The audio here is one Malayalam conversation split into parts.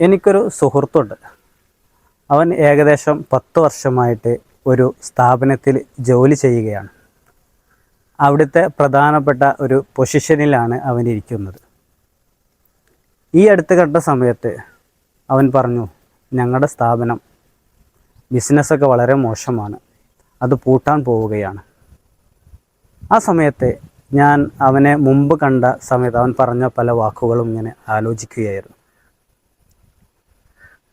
എനിക്കൊരു സുഹൃത്തുണ്ട്. അവൻ ഏകദേശം 10 വർഷമായിട്ട് ഒരു സ്ഥാപനത്തിൽ ജോലി ചെയ്യുകയാണ്. അവിടുത്തെ പ്രധാനപ്പെട്ട ഒരു പൊസിഷനിലാണ് അവൻ ഇരിക്കുന്നത്. ഈ അടുത്ത് കണ്ട സമയത്ത് അവൻ പറഞ്ഞു, ഞങ്ങളുടെ സ്ഥാപനം ബിസിനസ്സൊക്കെ വളരെ മോശമാണ്, അത് പൂട്ടാൻ പോവുകയാണ്. ആ സമയത്ത് ഞാൻ അവനെ മുമ്പ് കണ്ട സമയത്ത് അവൻ പറഞ്ഞ പല വാക്കുകളും ഇങ്ങനെ ആലോചിക്കുകയായിരുന്നു.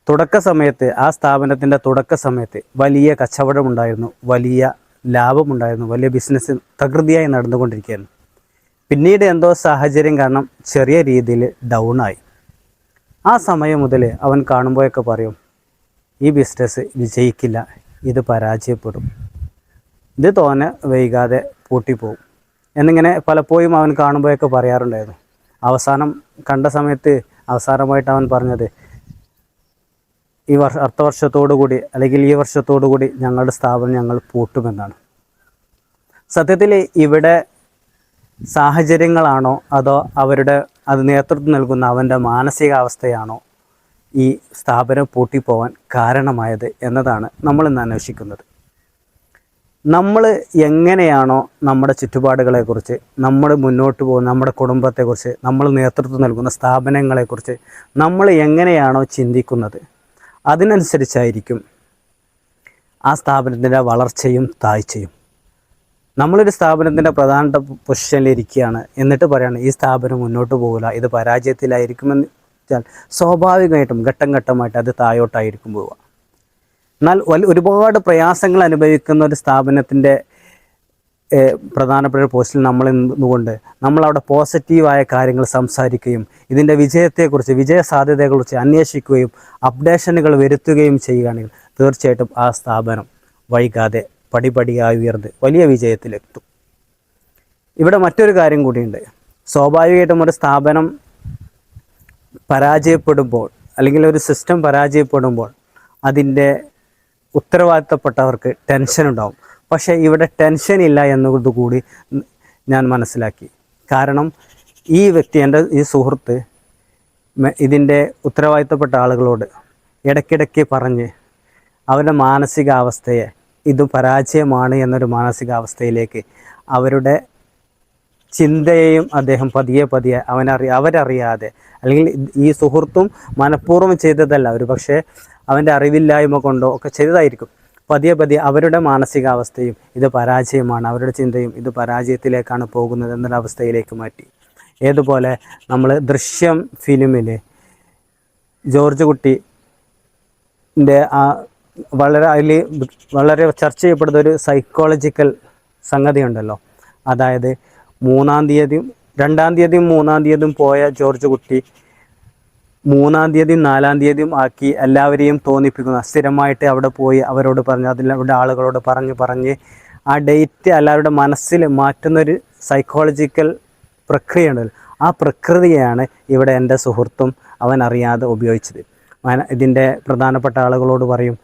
തുടക്ക സമയത്ത്, ആ സ്ഥാപനത്തിൻ്റെ തുടക്ക സമയത്ത് വലിയ കച്ചവടമുണ്ടായിരുന്നു, വലിയ ലാഭമുണ്ടായിരുന്നു, വലിയ ബിസിനസ് തകൃതിയായി നടന്നുകൊണ്ടിരിക്കുകയായിരുന്നു. പിന്നീട് എന്തോ സാഹചര്യം കാരണം ചെറിയ രീതിയിൽ ഡൗണായി. ആ സമയം മുതൽ അവൻ കാണുമ്പോഴൊക്കെ പറയും, ഈ ബിസിനസ് വിജയിക്കില്ല, ഇത് പരാജയപ്പെടും, ഇത് തോനെ വൈകാതെ പൂട്ടിപ്പോവും എന്നിങ്ങനെ പലപ്പോഴും അവൻ കാണുമ്പോഴൊക്കെ പറയാറുണ്ടായിരുന്നു. അവസാനം കണ്ട സമയത്ത് അവസാനമായിട്ട് അവൻ പറഞ്ഞത്, അടുത്ത വർഷത്തോടു കൂടി അല്ലെങ്കിൽ ഈ വർഷത്തോടു കൂടി ഞങ്ങളുടെ സ്ഥാപനം ഞങ്ങൾ പൂട്ടുമെന്നാണ്. സത്യത്തിൽ ഇവിടെ സാഹചര്യങ്ങളാണോ അതോ അത് നേതൃത്വം നൽകുന്ന അവൻ്റെ മാനസികാവസ്ഥയാണോ ഈ സ്ഥാപനം പൂട്ടിപ്പോവാൻ കാരണമായത് എന്നതാണ് നമ്മളിന്ന് അന്വേഷിക്കുന്നത്. നമ്മൾ എങ്ങനെയാണോ നമ്മുടെ ചുറ്റുപാടുകളെക്കുറിച്ച്, നമ്മൾ മുന്നോട്ട് പോകുന്ന നമ്മുടെ കുടുംബത്തെക്കുറിച്ച്, നമ്മൾ നേതൃത്വം നൽകുന്ന സ്ഥാപനങ്ങളെക്കുറിച്ച് നമ്മൾ എങ്ങനെയാണോ ചിന്തിക്കുന്നത്, അതിനനുസരിച്ചായിരിക്കും ആ സ്ഥാപനത്തിൻ്റെ വളർച്ചയും താഴ്ചയും. നമ്മളൊരു സ്ഥാപനത്തിൻ്റെ പ്രധാന പൊസിഷനിലിരിക്കുകയാണ്, എന്നിട്ട് പറയാണ് ഈ സ്ഥാപനം മുന്നോട്ട് പോകില്ല, ഇത് പരാജയത്തിലായിരിക്കുമെന്ന് വെച്ചാൽ സ്വാഭാവികമായിട്ടും ഘട്ടം ഘട്ടമായിട്ട് അത് താഴോട്ടായിരിക്കും പോവുക. എന്നാൽ ഒരുപാട് പ്രയാസങ്ങൾ അനുഭവിക്കുന്ന ഒരു സ്ഥാപനത്തിൻ്റെ പ്രധാനപ്പെട്ട പോസ്റ്റിൽ നമ്മൾ നിന്നുകൊണ്ട് നമ്മളവിടെ പോസിറ്റീവായ കാര്യങ്ങൾ സംസാരിക്കുകയും ഇതിൻ്റെ വിജയത്തെക്കുറിച്ച്, വിജയ സാധ്യതകളെക്കുറിച്ച് അന്വേഷിക്കുകയും അപ്ഡേഷനുകൾ വരുത്തുകയും ചെയ്യുകയാണെങ്കിൽ തീർച്ചയായിട്ടും ആ സ്ഥാപനം വൈകാതെ പടിപടിയായി ഉയർന്ന് വലിയ വിജയത്തിലെത്തും. ഇവിടെ മറ്റൊരു കാര്യം കൂടിയുണ്ട്. സ്വാഭാവികമായിട്ടും ഒരു സ്ഥാപനം പരാജയപ്പെടുമ്പോൾ അല്ലെങ്കിൽ ഒരു സിസ്റ്റം പരാജയപ്പെടുമ്പോൾ അതിൻ്റെ ഉത്തരവാദിത്തപ്പെട്ടവർക്ക് ടെൻഷൻ ഉണ്ടാവും. പക്ഷേ ഇവിടെ ടെൻഷൻ ഇല്ല എന്നതുകൂടി ഞാൻ മനസ്സിലാക്കി. കാരണം ഈ വ്യക്തി, എൻ്റെ ഈ സുഹൃത്ത്, ഇതിൻ്റെ ഉത്തരവാദിത്തപ്പെട്ട ആളുകളോട് ഇടയ്ക്കിടയ്ക്ക് പറഞ്ഞ് അവരുടെ മാനസികാവസ്ഥയെ, ഇത് പരാജയമാണ് എന്നൊരു മാനസികാവസ്ഥയിലേക്ക് അവരുടെ ചിന്തയെയും അദ്ദേഹം പതിയെ പതിയെ അവരറിയാതെ, അല്ലെങ്കിൽ ഈ സുഹൃത്തും മനഃപൂർവ്വം ചെയ്തതല്ല, ഒരു പക്ഷേ അവൻ്റെ അറിവില്ലായ്മ കൊണ്ടോ ഒക്കെ ചെയ്തതായിരിക്കും, പതിയെ പതിയെ അവരുടെ മാനസികാവസ്ഥയും ഇത് പരാജയമാണ്, അവരുടെ ചിന്തയും ഇത് പരാജയത്തിലേക്കാണ് പോകുന്നത് എന്നൊരവസ്ഥയിലേക്ക് മാറ്റി. ഏതുപോലെ നമ്മൾ ദൃശ്യം ഫിലിമിൽ ജോർജ് കുട്ടിൻ്റെ വളരെ ചർച്ച ചെയ്യപ്പെടുന്ന ഒരു സൈക്കോളജിക്കൽ സംഗതി ഉണ്ടല്ലോ. അതായത് 2-ാം തീയതിയും 3-ാം തീയതിയും പോയ ജോർജ് കുട്ടി 3-ാം തീയതിയും 4-ാം തീയതിയും ആക്കി എല്ലാവരെയും തോന്നിപ്പിക്കുന്ന, സ്ഥിരമായിട്ട് അവിടെ പോയി അവരോട് പറഞ്ഞ് അതിലവിടെ ആളുകളോട് പറഞ്ഞ് ആ ഡേറ്റ് എല്ലാവരുടെ മനസ്സിൽ മാറ്റുന്നൊരു സൈക്കോളജിക്കൽ പ്രക്രിയ ഉണ്ടല്ലോ. ആ പ്രക്രിയയാണ് ഇവിടെ എൻ്റെ സുഹൃത്തും അവൻ അറിയാതെ ഉപയോഗിച്ചത്. ഇതിൻ്റെ പ്രധാനപ്പെട്ട ആളുകളോട് പറയും,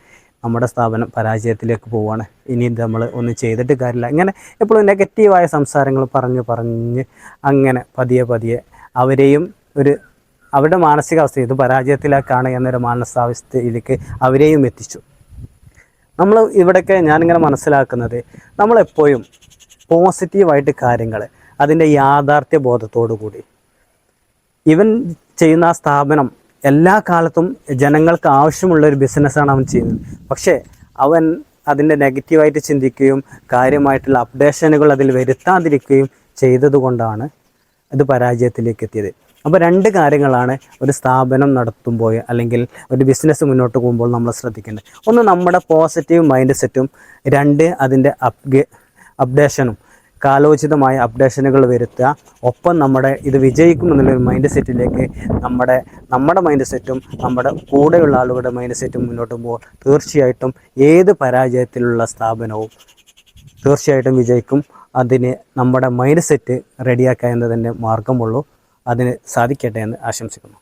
നമ്മുടെ സ്ഥാപനം പരാജയത്തിലേക്ക് പോവുകയാണ്, ഇനി ഇത് നമ്മൾ ഒന്നും ചെയ്തിട്ട് കാര്യമില്ല. ഇങ്ങനെ എപ്പോഴും നെഗറ്റീവായ സംസാരങ്ങൾ പറഞ്ഞ് അങ്ങനെ പതിയെ അവരെയും അവരുടെ മാനസികാവസ്ഥ ഇത് പരാജയത്തിലേക്കാണ് എന്നൊരു മാനസാവസ്ഥയിലേക്ക് അവരെയും എത്തിച്ചു. നമ്മൾ ഇവിടെയൊക്കെ ഞാനിങ്ങനെ മനസ്സിലാക്കുന്നത്, നമ്മളെപ്പോഴും പോസിറ്റീവായിട്ട് കാര്യങ്ങൾ അതിൻ്റെ യാഥാർത്ഥ്യ ബോധത്തോടു കൂടി, ഇവൻ ചെയ്യുന്ന ആ സ്ഥാപനം എല്ലാ കാലത്തും ജനങ്ങൾക്ക് ആവശ്യമുള്ളൊരു ബിസിനസ്സാണ് അവൻ ചെയ്യുന്നത്. പക്ഷേ അവൻ അതിൻ്റെ നെഗറ്റീവായിട്ട് ചിന്തിക്കുകയും കാര്യമായിട്ടുള്ള അപ്ഡേഷനുകൾ അതിൽ വരുത്താതിരിക്കുകയും ചെയ്തതുകൊണ്ടാണ് ഇത് പരാജയത്തിലേക്ക് എത്തിയത്. അപ്പോൾ 2 കാര്യങ്ങളാണ് ഒരു സ്ഥാപനം നടത്തുമ്പോൾ അല്ലെങ്കിൽ ഒരു ബിസിനസ് മുന്നോട്ട് പോകുമ്പോൾ നമ്മൾ ശ്രദ്ധിക്കേണ്ടത്. ഒന്ന്, നമ്മുടെ പോസിറ്റീവ് മൈൻഡ് സെറ്റും. 2, അതിൻ്റെ അപ്ഡേഷനും, കാലോചിതമായ അപ്ഡേഷനുകൾ വരുത്തുക. ഒപ്പം ഇത് വിജയിക്കുമെന്നുള്ളൊരു മൈൻഡ് സെറ്റിലേക്ക് നമ്മുടെ മൈൻഡ് സെറ്റും നമ്മുടെ കൂടെയുള്ള ആളുകളുടെ മൈൻഡ് സെറ്റും മുന്നോട്ട് പോകുമ്പോൾ തീർച്ചയായിട്ടും ഏത് പരാജയത്തിലുള്ള സ്ഥാപനവും തീർച്ചയായിട്ടും വിജയിക്കും. അതിന് നമ്മുടെ മൈൻഡ് സെറ്റ് റെഡിയാക്കുക എന്നതിൻ്റെ മാർഗമുള്ളൂ. അതിന് സാധിക്കട്ടെ എന്ന് ആശംസിക്കുന്നു.